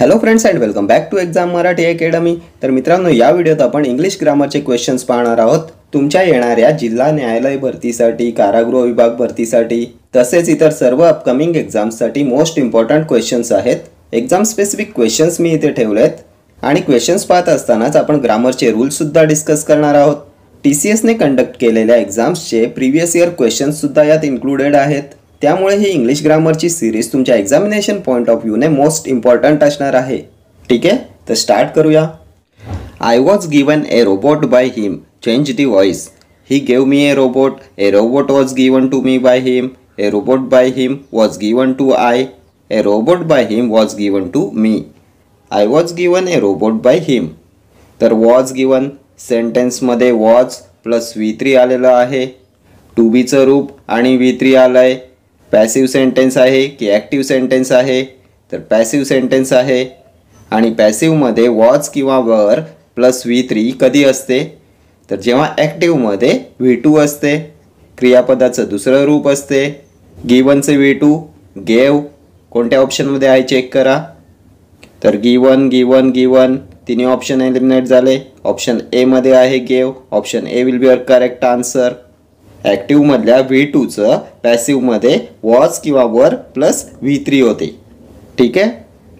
Hello friends and welcome back to exam Marathi academy. तर मित्रांनो, या व्हिडिओत आपण इंग्लिश ग्रामरचे क्वेश्चन्स पाहणार आहोत। तुमच्या येणाऱ्या जिल्हा न्यायालय भरतीसाठी, कारागृह विभाग भरतीसाठी तसेच इतर सर्व अपकमिंग एक्झाम्ससाठी मोस्ट इम्पॉर्टंट क्वेश्चन्स आहेत। एक्झाम स्पेसिफिक क्वेश्चन्स मी इथे ठेवलेत आणि क्वेश्चन्स पाहत असतानाच आपण ग्रामरचे रूल्स सुद्धा डिस्कस करणार आहोत। TCS ने कंडक्ट केलेल्या एक्झाम्सचे प्रीवियस इयर क्वेश्चन्स सुद्धा यात इन्क्लुडेड आहेत। त्यामुळे ही इंग्लिश ग्रामरची सीरीज तुमच्या एक्झामिनेशन पॉइंट ऑफ व्ह्यूने मोस्ट इम्पॉर्टंट असणार आहे। ठीक आहे, तर स्टार्ट करूया। I was given a robot by him, change the voice. He gave me a robot was given to me by him, a robot by him was given to I, a robot by him was given to me. I was given a robot by him. तर was given सेंटेन्समध्ये was plus V3 आलेलं आहे, to बीचं रूप आणि V3 आलंय। Passive sentence आहे की active sentence आहे? तर पॅसिव्ह सेंटेन्स आहे आणि पॅसिव्हमध्ये वॉज किंवा वर प्लस V3 कधी असते? तर जेव्हा ॲक्टिव्हमध्ये V2 असते, क्रियापदाचं दुसरं रूप असते। गिवनचे V2, गेव कोणत्या ऑप्शनमध्ये आहे चेक करा। तर गिवन गिवन गिवन तिन्ही ऑप्शन एलिमिनेट झाले। ऑप्शन ए मध्ये आहे gave, option A will be your correct answer. Active मधल्या V2चं पॅसिव्हमध्ये वॉज किंवा वर प्लस V3 होते। ठीक आहे,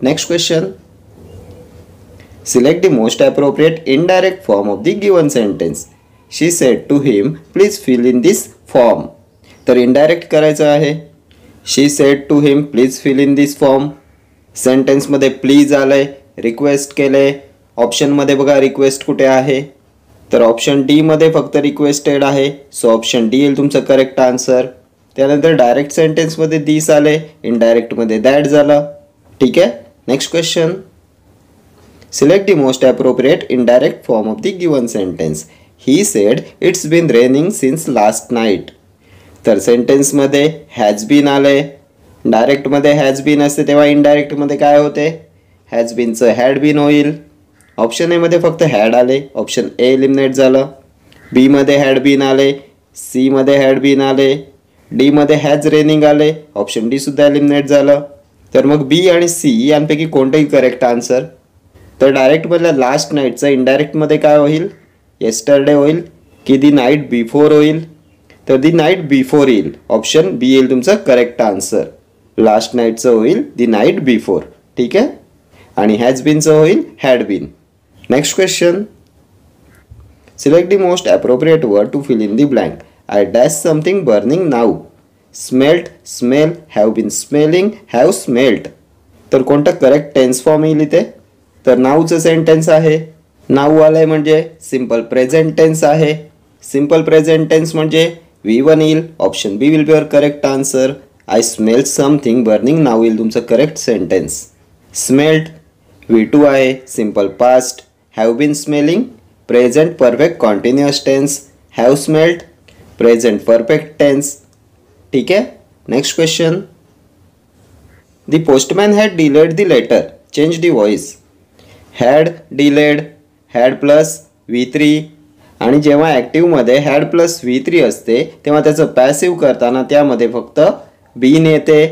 next question. Select the most appropriate indirect form of the given sentence. She said to him please fill in this form. तर indirect करायचं आहे। She said to him please fill in this form. सेंटेन्समध्ये please आलंय, request केले। ऑप्शनमध्ये बघा request कुठे आहे? तर ऑप्शन डी मध्ये फक्त रिक्वेस्टेड आहे, सो ऑप्शन डी येईल तुमचं करेक्ट आन्सर। त्यानंतर डायरेक्ट सेंटेन्समध्ये दिस आले, इनडायरेक्टमध्ये दॅट झालं। ठीक आहे, next question. Select the most appropriate indirect form of the given sentence. He said it's been raining since last night. तर सेंटेन्समध्ये हॅज बीन आले, डायरेक्टमध्ये हॅज बीन असते तेव्हा इनडायरेक्टमध्ये काय होते? हॅज बीनचं हॅड बीन होईल। ऑप्शन ए मध्ये फक्त हॅड आले, ऑप्शन ए एलिमिनेट झालं। बी मध्ये हॅड बीन आले, सी मध्ये हॅड बीन आले, डी मध्ये हॅज रेनिंग आले, ऑप्शन डी सुद्धा एलिमिनेट झालं। तर मग बी आणि सी यांपैकी कोणतेही करेक्ट आन्सर? तर डायरेक्टमधल्या लास्ट नाईटचं इनडायरेक्टमध्ये काय होईल? येस्टरडे होईल की दी नाईट बिफोर होईल? तर दी नाईट बिफोर येईल, ऑप्शन बी येईल तुमचं करेक्ट आन्सर। लास्ट नाईटचं होईल दी नाईट बिफोर। ठीक आहे, आणि हॅज बीनचं होईल had been. Next question. Select the most appropriate word to fill in the blank. I dash something burning now. Smelt, smell, have been smelling, have smelt. तर कोणतं correct tense form येईल इथे? तर नाऊचं सेंटेन्स आहे। Now आलंय म्हणजे simple present tense आहे। Simple present tense म्हणजे V1 येईल, option B will be your correct answer. I smell something burning now येईल तुमचं करेक्ट सेंटेन्स। स्मेल्ट V2 आहे, simple past. Have been smelling present perfect continuous tense, have smelt present perfect tense. ठीक आहे, next question. The postman had delayed the letter, change the voice. Had delayed, had plus V3 आणि जेव्हा ॲक्टिव्हमध्ये had plus V3 असते तेव्हा त्याचं passive करताना त्यामध्ये फक्त बीन येते।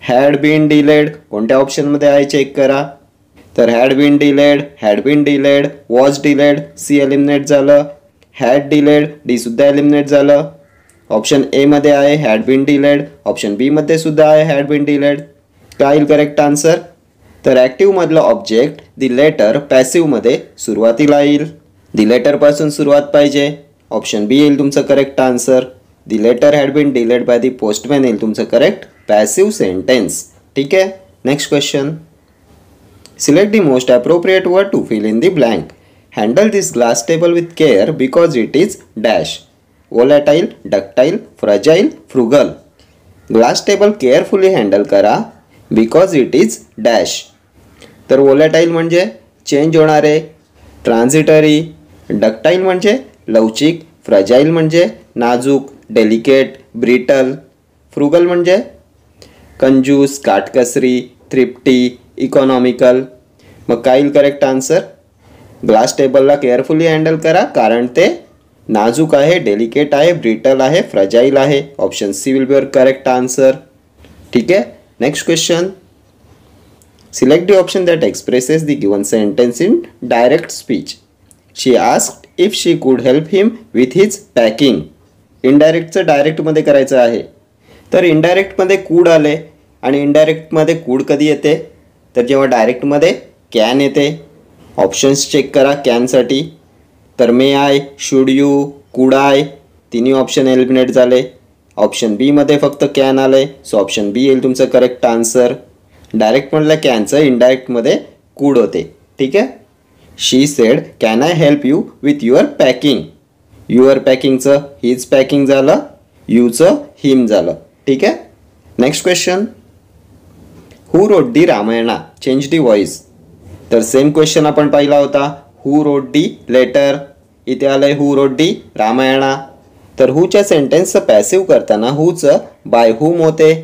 हॅड बीन डिलेड कोणत्या ऑप्शनमध्ये आहे चेक करा। तर had been delayed, was delayed, C eliminate झालं। हॅड डिलेड, डी सुद्धा एलिमिनेट झालं। ऑप्शन ए मध्ये आहे had been delayed, option B मध्ये सुद्धा आहे हॅड बीन डिलेड। काय येईल करेक्ट आन्सर? तर ॲक्टिव्हमधलं ऑब्जेक्ट दी लेटर पॅसिव्हमध्ये सुरुवातीला येईल। दी लेटरपासून सुरुवात पाहिजे, ऑप्शन बी येईल तुमचं correct answer. The letter had been delayed by the postman येईल तुमचं करेक्ट पॅसिव्ह सेंटेन्स। ठीक आहे, next question. Select the most appropriate word to fill in the blank. Handle this glass table with care because it is dash. Volatile, ductile, fragile, frugal. Glass table carefully handle करा because it is dash. तर volatile म्हणजे change होणारे, transitory. Ductile म्हणजे लवचिक, fragile म्हणजे नाजूक, delicate, brittle. Frugal म्हणजे कंजूस, काटकसरी, थ्रिफ्टी, इकॉनॉमिकल। मग काय येईल करेक्ट आन्सर? ग्लास टेबलला केअरफुली हँडल करा कारण ते नाजूक आहे, डेलिकेट आहे, ब्रिटल आहे, फ्रजाईल आहे। Option C will be your correct answer. ठीक आहे, next question. Select the option that expresses the given sentence in direct speech. She asked if she could help him with his packing. इनडायरेक्टचं डायरेक्टमध्ये करायचं आहे. तर इनडायरेक्टमध्ये कूड आले आणि इनडायरेक्टमध्ये कूड कधी येते, तर जेव्हा डायरेक्टमध्ये कॅन येते. ऑप्शन्स चेक करा कॅनसाठी. तर may I, should you, could I, तिन्ही ऑप्शन एलिमिनेट झाले. ऑप्शन बी मध्ये फक्त कॅन आले, सो ऑप्शन बी येईल तुमचं करेक्ट आन्सर. डायरेक्टमधल्या कॅनचं इनडायरेक्टमध्ये कूड होते. ठीक आहे. She said can I help you with your packing. Your पॅकिंगचं हिज पॅकिंग झालं, यूचं हिम झालं. ठीक आहे. Next question, who wrote the Ramayana, change the voice. तर सेम क्वेश्चन आपण पाहिला होता. हू रोट दी लेटर, इथे आलंय हू रोट दी रामायणा. तर हूच्या सेंटेन्सचं पॅसिव्ह करताना हूचं बाय हुम होते.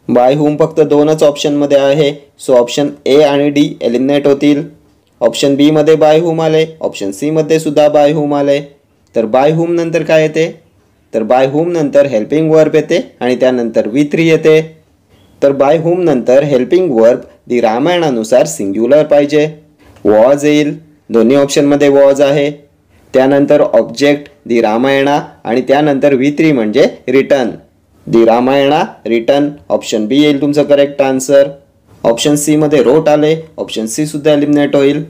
बाय हुम फक्त दोनच ऑप्शनमध्ये आहे, सो ऑप्शन ए आणि डी एलिमिनेट होतील. ऑप्शन बी मध्ये बाय हुम आले, ऑप्शन सी मध्ये सुद्धा बाय हुम आले. तर बाय हुम नंतर काय येते, तर बाय हुम नंतर हेल्पिंग वर्ब येते आणि त्यानंतर V3 येते. तर बाय हुम नंतर हेल्पिंग वर्ब दी रामायणानुसार सिंग्युलर पाहिजे. वॉज येईल, दोन्ही ऑप्शनमध्ये वॉज आहे. त्यानंतर ऑब्जेक्ट दी रामायणा आणि त्यानंतर V3 म्हणजे रिटर्न. दी रामायणा रिटर्न, ऑप्शन बी येईल तुमचं करेक्ट आन्सर. ऑप्शन सी मध्ये रोट आले, ऑप्शन सी सुद्धा एलिमिनेट होईल.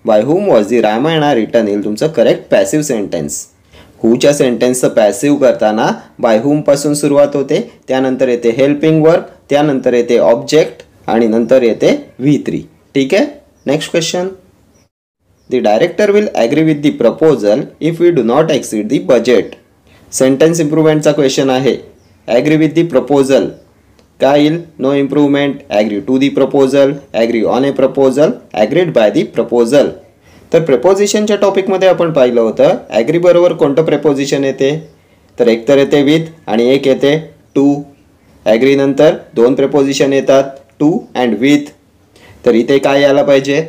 By whom was the Ramayana return येईल तुमचं करेक्ट पॅसिव्ह सेंटेन्स. हूच्या सेंटेन्सचं पॅसिव्ह करताना बाय हुम पासून सुरुवात होते, त्यानंतर येते हेल्पिंग वर्ब, त्यानंतर येते ऑब्जेक्ट आणि नंतर येते V3. ठीक आहे. Next question, the director will agree with the proposal if we do not exceed the budget. Sentence इम्प्रूव्हमेंटचा क्वेश्चन आहे. ॲग्री विथ द प्रपोजल काय येईल, no improvement, agree to the proposal, agree on a proposal, agreed by the proposal. तर प्रेपोजिशनच्या टॉपिकमध्ये आपण पाहिलं होतं agree बरोबर कोणतं प्रेपोजिशन येते, तर एक तर येते विथ आणि एक येते टू. ॲग्री नंतर दोन प्रेपोजिशन येतात, टू अँड विथ. तर इथे काय यायला पाहिजे,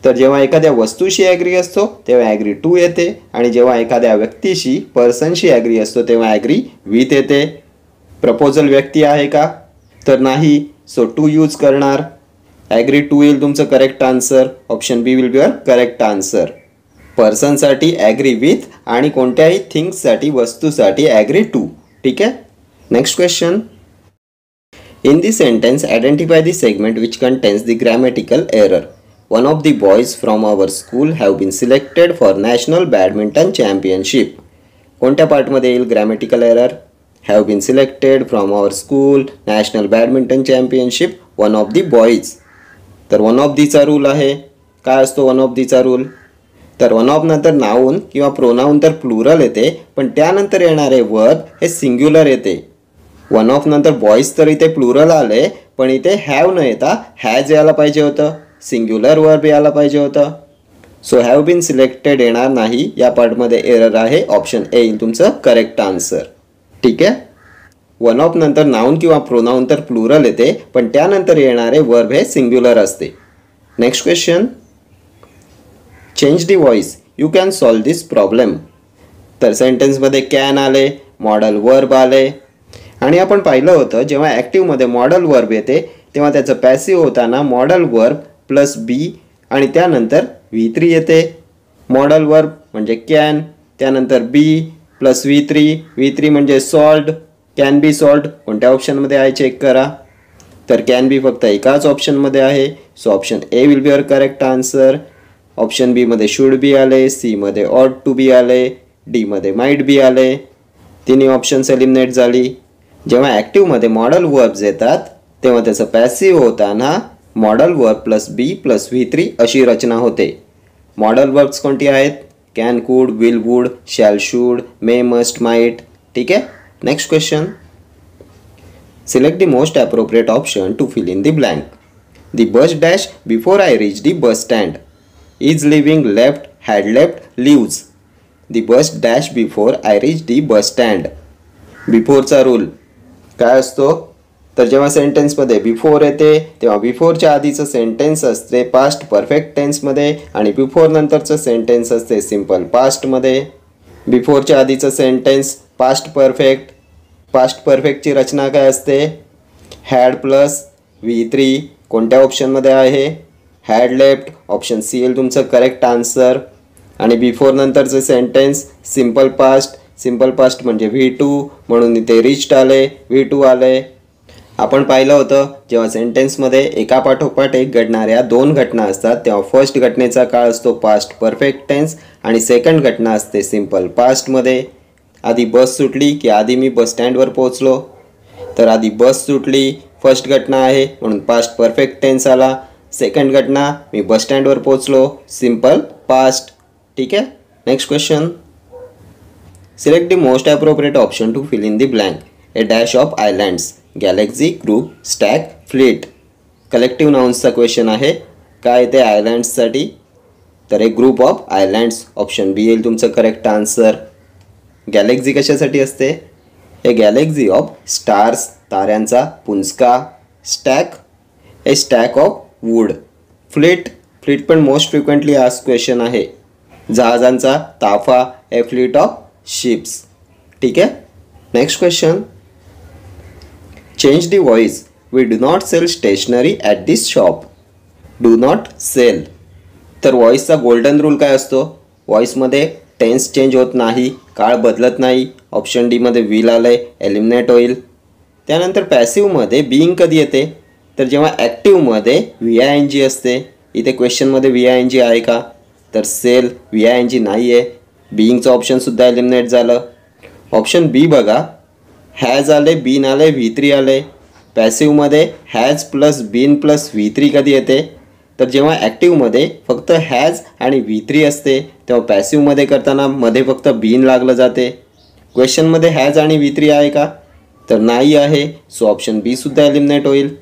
तर जेव्हा एखाद्या वस्तूशी ॲग्री असतो तेव्हा ॲग्री टू येते आणि जेव्हा एखाद्या व्यक्तीशी पर्सनशी ॲग्री असतो तेव्हा ॲग्री विथ येते. प्रपोजल व्यक्ती आहे का, तर नाही, सो टू यूज करणार. ॲग्री टू येईल तुमचं correct answer. Option B will be your correct answer. पर्सनसाठी ॲग्री विथ आणि कोणत्याही थिंग्ससाठी वस्तूसाठी ॲग्री टू. ठीक आहे. Next question, in the sentence identify the segment which contains the grammatical error. One of the boys from our school have been selected for national badminton championship. कोणत्या पार्टमध्ये येईल grammatical error, have been selected from our school national badminton championship one of the boys. तर one of दीचा rule आहे. काय असतो one of दीचा rule, तर one of नंतर noun किंवा प्रोनाऊन तर प्लुरल येते, पण त्यानंतर येणारे वर्ब हे सिंग्युलर येते. वन ऑफ नंतर बॉईज तर इथे प्लुरल आले, पण इथे हॅव न येता हॅज यायला पाहिजे होतं, सिंग्युलर वर्ब यायला पाहिजे होतं. सो हॅव बीन सिलेक्टेड येणार नाही, या पार्टमध्ये एरर आहे. ऑप्शन ए येईल तुमचं करेक्ट आन्सर. ठीक आहे. वन ऑफ नंतर नाऊन किंवा प्रोनाऊन तर प्लुरल येते, पण त्यानंतर येणारे वर्ब हे सिंग्युलर असते. Next question, change the voice, you can solve this problem. तर सेंटेन्समध्ये कॅन आले, मॉडल वर्ब आले आणि आपण पाहिलं होतं जेव्हा ॲक्टिव्हमध्ये मॉडल वर्ब येते तेव्हा त्याचं पॅसिव्ह होताना मॉडल वर्ब प्लस बी आणि त्यानंतर V3 येते. मॉडल वर्ब म्हणजे कॅन, त्यानंतर बी प्लस V3 म्हणजे सॉल्ड. कॅन बी सॉल्ड कोणत्या ऑप्शनमध्ये आहे चेक करा, तर कॅन बी फक्त एकाच ऑप्शनमध्ये आहे. So option A will be your correct answer. Option B मध्ये शुड बी आले, सी मध्ये ऑट टू बी आले, डी मध्ये माइट बी आले. तिन्ही ऑप्शन्स एलिमिनेट झाली. जेव्हा ॲक्टिव्हमध्ये मॉडल वर्ब्स येतात तेव्हा त्याचं पॅसिव्ह होताना मॉडल वर्ब प्लस बी प्लस V3 अशी रचना होते. मॉडल वर्ब्स कोणती आहेत, can, could, will, would, shall, should, may, must, might. ठीक आहे. Next question, select the most appropriate option to fill in the blank. The bus dash before I reach the bus stand, is leaving, left, had left, leaves. The bus dash before I reach the bus stand. बिफोरचा rule काय असतो, तर जेव्हा सेंटेन्समध्ये before येते तेव्हा बिफोरच्या आधीचं sentence असते past perfect टेन्समध्ये आणि बिफोर नंतरचं सेंटेन्स असते सिम्पल पास्टमध्ये. बिफोरच्या आधीचं सेंटेन्स पास्ट परफेक्टची रचना काय असते, हॅड प्लस V3 कोणत्या ऑप्शनमध्ये आहे? Had left. ऑप्शन सी येईल तुमचं करेक्ट आन्सर. आणि बिफोर नंतरचे sentence simple past. Simple past म्हणजे V2 म्हणून इथे रिच्ड आले, V2 आले. आपण पाहिलं होतं जेव्हा सेंटेन्समध्ये एकापाठोपाठ एक घडणाऱ्या 2 घटना असतात तेव्हा फर्स्ट घटनेचा काळ असतो पास्ट परफेक्ट टेन्स आणि सेकंड घटना असते सिम्पल पास्टमध्ये. आधी बस सुटली की आधी मी बस स्टँडवर पोहोचलो. तर आधी बस सुटली फर्स्ट घटना आहे म्हणून पास्ट परफेक्ट टेन्स आला. सेकंड घटना मी बस स्टँडवर पोहोचलो सिम्पल पास्ट. ठीक आहे. Next question. Select the most appropriate option to fill in the blank. A dash of islands, galaxy, group, stack, fleet. Collective नाउन्सचा क्वेश्चन आहे. काय ते आयलँड्ससाठी? तर एक group of islands. Option B येईल तुमचं करेक्ट आन्सर. गॅलेक्सी कशासाठी असते? ए गॅलेक्सी ऑफ स्टार्स, ताऱ्यांचा पुंजका. Stack, a stack of wood. Fleet, fleet पण मोस्ट फ्रिक्वेंटली आस्क्ड क्वेश्चन आहे. जहाजांचा ताफा, ए फ्लीट ऑफ शिप्स. ठीक आहे. Next question. Change the voice. We do not sell stationery at this shop. Do not sell. तर व्हॉइसचा golden rule काय असतो? व्हॉइसमध्ये टेन्स चेंज होत नाही, काळ बदलत नाही. ऑप्शन डीमध्ये विल आलंय, एलिमिनेट होईल. त्यानंतर पॅसिव्हमध्ये बिईंग कधी येते? तर जेव्हा ॲक्टिव्हमध्ये VING असते. इथे क्वेश्चनमध्ये VING आहे का? तर सेल VING नाही आहे. बिईंगचं ऑप्शनसुद्धा एलिमिनेट झालं. ऑप्शन बी बघा, हॅज आले, बीन आले, V3 आले. पॅसिव्हमध्ये has plus been plus V3 कधी येते? तर जेव्हा ॲक्टिव्हमध्ये फक्त हॅज आणि V3 असते तेव्हा पॅसिव्हमध्ये करताना मध्ये फक्त बीन लागलं जाते. क्वेश्चनमध्ये हॅज आणि V3 आहे का? तर नाही आहे. सो ऑप्शन बी सुद्धा एलिमिनेट होईल.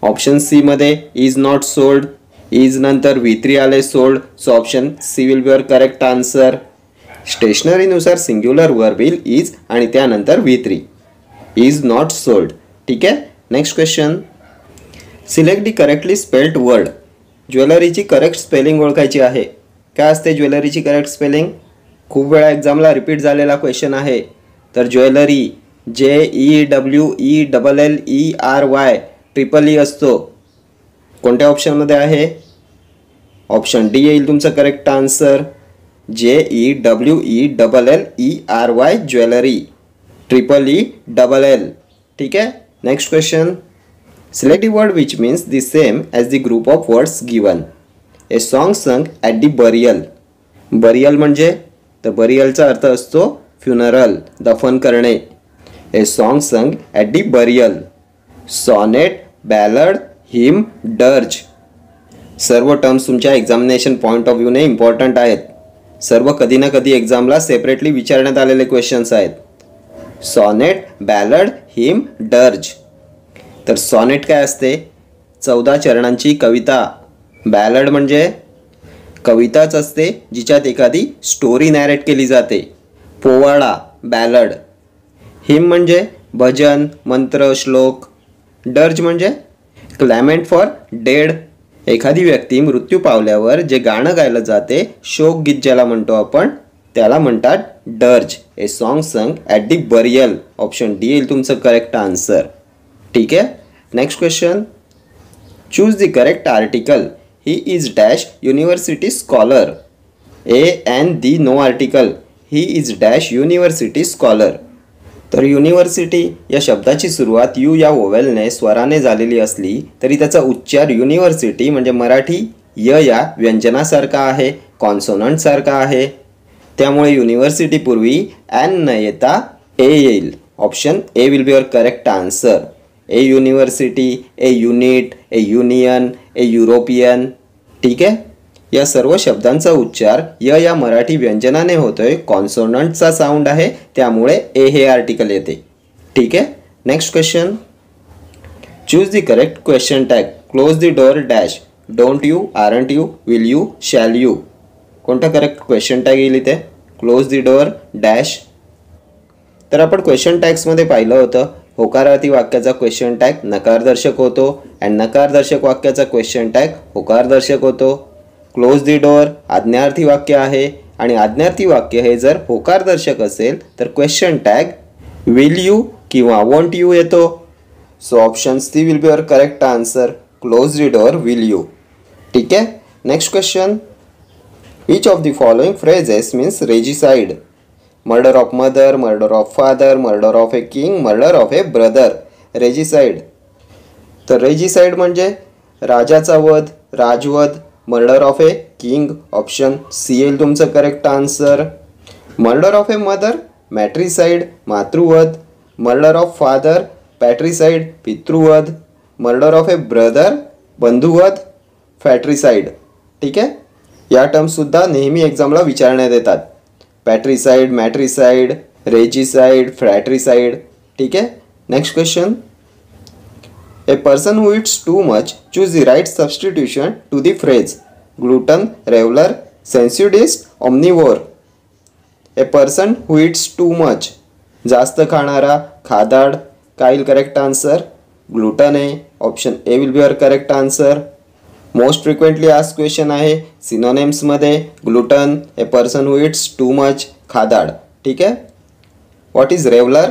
ऑप्शन सीमध्ये इज नॉट सोल्ड, इज नंतर V3 आले sold. So option C will be your correct answer. स्टेशनरीनुसार सिंग्युलर वर्ब येईल इज आणि त्यानंतर V3. Is not sold. ठीक आहे. Next question. Select the correctly spelled word. ज्वेलरीची करेक्ट स्पेलिंग ओळखायची आहे. काय असते ज्वेलरीची करेक्ट स्पेलिंग? खूप वेळा एक्झामला रिपीट झालेला क्वेश्चन आहे. तर ज्वेलरी JEWELLERY ट्रिपल ई असतो. कोणत्या ऑप्शनमध्ये आहे? ऑप्शन डी येईल तुमचं correct answer. JEWELLERY jewellery, triple ELL. ठीक आहे. Next question. Select the word which means the same as the group of words given. A song sung at the burial. Burial म्हणजे? तर बरियलचा अर्थ असतो फ्युनरल, दफन करणे. A song sung at the burial. Sonnet, ballad, hymn, dirge. सर्व terms तुमच्या examination point of व्ह्यूने इम्पॉर्टंट आहेत. सर्व कधी ना कधी एक्झामला सेपरेटली विचारण्यात आलेले क्वेश्चन्स आहेत. Sonnet, ballad, hymn, dirge. तर सॉनेट काय असते? 14 चरणांची कविता. बॅलड म्हणजे कविताच असते जिच्यात एखादी स्टोरी नॅरेट केली जाते. पोवाडा, बॅलड. हिम म्हणजे भजन, मंत्र, श्लोक. डर्ज म्हणजे क्लॅमेंट फॉर डेड. एखादी व्यक्ती मृत्यू पावल्यावर जे गाणं गायलं जाते, शोकगीत ज्याला म्हणतो आपण, त्याला म्हणतात dirge. A song sung at the burial. Option D येईल तुमचं करेक्ट आन्सर. ठीक आहे. Next question. Choose the correct article. He is dash university scholar. and the no article. He is dash university scholar. तर university या शब्दाची सुरुवात you या ओवेलने स्वराने झालेली असली तरी त्याचा उच्चार युनिव्हर्सिटी म्हणजे मराठी य या व्यंजनासारखा आहे, कॉन्सोनंटसारखा आहे. त्यामुळे युनिव्हर्सिटीपूर्वी ॲन न येता ए येईल. Option A will be your correct answer. A university, A unit, A union, A European. ठीक आहे. या सर्व शब्दांचा उच्चार य या मराठी व्यंजनाने होतोय, कॉन्सोनंटचा साऊंड आहे, त्यामुळे ए हे आर्टिकल येते. ठीक आहे. Next question. Choose the correct question tag. Close the door dash. Don't you, aren't you, will you, shall you. कोणता करेक्ट क्वेश्चन टॅग येईल इथे? Close the door dash. तर आपण क्वेश्चन टॅग्समध्ये पाहिलं होतं होकारार्थी वाक्याचा क्वेश्चन टॅग नकारदर्शक होतो अँड नकारदर्शक वाक्याचा क्वेश्चन टॅग होकारदर्शक होतो. क्लोज द डोअर आज्ञार्थी वाक्य आहे आणि आज्ञार्थी वाक्य हे जर होकारदर्शक असेल तर क्वेश्चन टॅग विल यू किंवा वॉन्ट यू येतो. So option C will be your correct answer. Close the door will you. ठीक है, next question, which of the following phrases means regicide? Murder of mother, murder of father, murder of a king, murder of a brother. Regicide, तर regicide म्हणजे राजाचा वध, राजवध, murder of a king, option C येईल तुमचं correct answer. Murder of a mother, matricide, मातृवध, murder of father, patricide, पितृवध, murder of a brother, बंधुवध, फॅट्रिसाइड। ठीक आहे, या टर्म्ससुद्धा नेहमी एक्झामला विचारण्यात येतात, पॅट्रिसाइड, मॅट्रिसाइड, रेजिसाइड, फ्रॅट्रिसाइड। ठीक आहे, next question, a person who eats too much, choose the right substitution to the phrase glutton, reveller, sensualist, omnivore. A person who eats too much, जास्त खाणारा, खादाड, काय येईल करेक्ट आन्सर? ग्लूटन आहे, option A will be your correct answer. Most frequently asked question आहे सिनोनिम्समध्ये glutton, a person who eats too much, खादाड। ठीक आहे, व्हॉट इज रेवलर?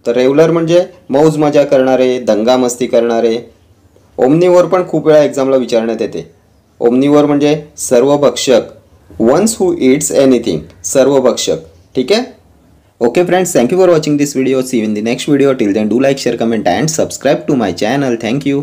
तर रेवलर म्हणजे मौज मजा करणारे, दंगामस्ती करणारे। ओमनिवोर पण खूप वेळा एक्झामला विचारण्यात येते। ओमनिवोर म्हणजे सर्वभक्षक, वन्स हू इट्स एनिथिंग, सर्वभक्षक। ठीक आहे, okay friends, thank you for watching this video. See you in the next video. Till then do like, share, comment and subscribe to my channel. Thank you.